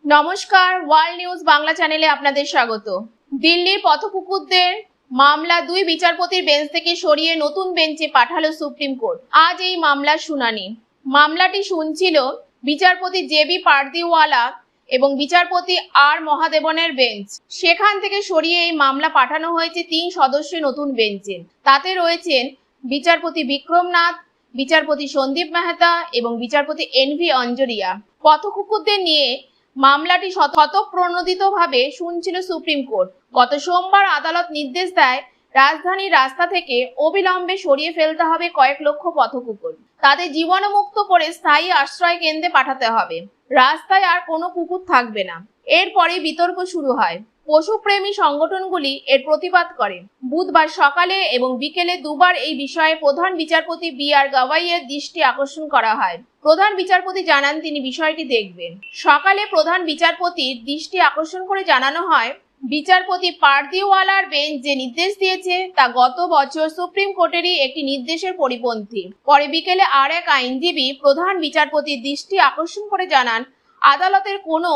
নমস্কার, world news Bangla চ্যানেলে আপনাদের স্বাগত। দিল্লির পথকুকুরদের মামলা দুই বিচারপতির বেঞ্চ থেকে সরিয়ে নতুন বেঞ্চে পাঠালো সুপ্রিম কোর্ট। আজ এই মামলার শুনানি। মামলাটি শুনছিল বিচারপতি জেবি পারদিওয়ালা এবং বিচারপতি আর মহাদেবনের বেঞ্চ। সেখান থেকে সরিয়ে এই মামলা পাঠানো হয়েছে 3 সদস্যের নতুন বেঞ্চে। তাতে রয়েছেন বিচারপতি বিক্রম নাথ, বিচারপতি সন্দীপ মেহতা এবং বিচারপতি এনভি অঞ্জরিয়া। পথকুকুরদের নিয়ে মামলাটি স্বতঃপ্রণোদিতভাবে শুনছিল সুপ্রিম কোর্ট। গত সোমবার আদালত নির্দেশ দেয়, রাজধানীর রাস্তা থেকে অবিলম্বে সরিয়ে ফেলতে হবে কয়েক লক্ষ পথকুকুর। তাদের জীবাণুমুক্ত করে স্থায়ী আশ্রয় কেন্দ্রে পাঠাতে হবে। রাস্তায় আর কোনো কুকুর থাকবে না। এরপরে বিতর্ক শুরু হয়। পশুপ্রেমী সংগঠনগুলি এর প্রতিবাদ করে। বুধবার সকালে এবং বিকেলে দুবার এই বিষয়ে প্রধান বিচারপতি বি.আর. গাভাইয়ের দৃষ্টি আকর্ষণ করা হয়। প্রধান বিচারপতি জানান তিনি বিষয়টি দেখবেন। সকালে প্রধান বিচারপতির দৃষ্টি আকর্ষণ করে জানানো হয়, বিচারপতি পারদিওয়ালার বেঞ্চ যে নির্দেশ দিয়েছে তা গত বছর সুপ্রিম কোর্টেরই একটি নির্দেশের পরিপন্থী। পরে বিকেলে আর এক আইনজীবী প্রধান বিচারপতির দৃষ্টি আকর্ষণ করে জানান, আদালতের কোনো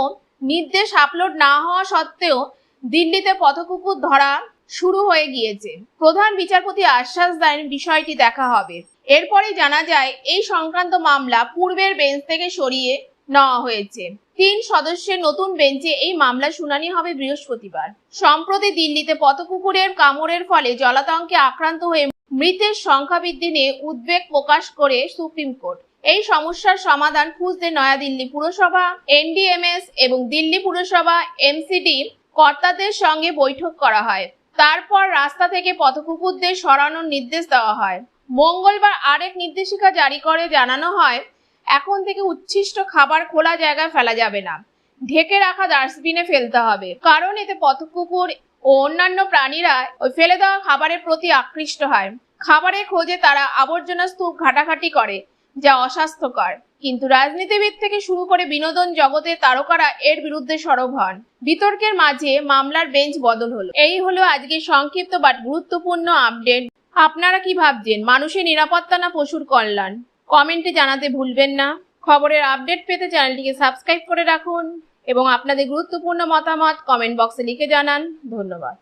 নির্দেশ আপলোড না হওয়া সত্ত্বেও দিল্লিতে পথকুকুর ধরা শুরু হয়ে গিয়েছে। প্রধান বিচারপতি আশ্বাস দেন বিষয়টি দেখা হবে। এরপরে জানা যায়, এই সংক্রান্ত মামলা পূর্বের বেঞ্চ থেকে সরিয়ে নেওয়া হয়েছে। 3 সদস্যের নতুন বেঞ্চে এই মামলা শুনানি হবে বৃহস্পতিবার। সম্প্রতি দিল্লিতে পথকুকুরের কামড়ের ফলে জলাতঙ্কে আক্রান্ত হয়ে মৃতের সংখ্যা বৃদ্ধি নিয়ে উদ্বেগ প্রকাশ করে সুপ্রিম কোর্ট। এই সমস্যার সমাধান খুঁজতে নয়াদিল্লি পুরসভা, এনডিএমএস এবং দিল্লি পুরসভা এমসিডি কর্তাদের সঙ্গে বৈঠক করা হয়। তারপর রাস্তা থেকে পথকুকুরদের সরানোর নির্দেশ দেওয়া হয়। মঙ্গলবার আরেক নির্দেশিকা জারি করে জানানো হয়, এখন থেকে উচ্ছিষ্ট খাবার খোলা জায়গায় ফেলা যাবে না, ঢেকে রাখা ডাস্টবিনে ফেলতে হবে। কারণ এতে পথকুকুর ও অন্যান্য প্রাণীরা ওই ফেলে দেওয়া খাবারের প্রতি আকৃষ্ট হয়। খাবারের খোঁজে তারা আবর্জনা স্তূপ ঘাটাঘাটি করে, যা অস্বাস্থ্যকর। কিন্তু রাজনীতিবিদ থেকে শুরু করে বিনোদন জগতের তারকারা এর বিরুদ্ধে সরব হন। বিতর্কের মাঝে মামলার বেঞ্চ বদল হলো। এই হলো আজকে সংক্ষিপ্ত বাট গুরুত্বপূর্ণ আপডেট। আপনারা কি ভাবছেন, মানুষের নিরাপত্তা না পশুর কল্যাণ? কমেন্টে জানাতে ভুলবেন না। খবরের আপডেট পেতে চ্যানেলটিকে সাবস্ক্রাইব করে রাখুন এবং আপনাদের গুরুত্বপূর্ণ মতামত কমেন্ট বক্সে লিখে জানান। ধন্যবাদ।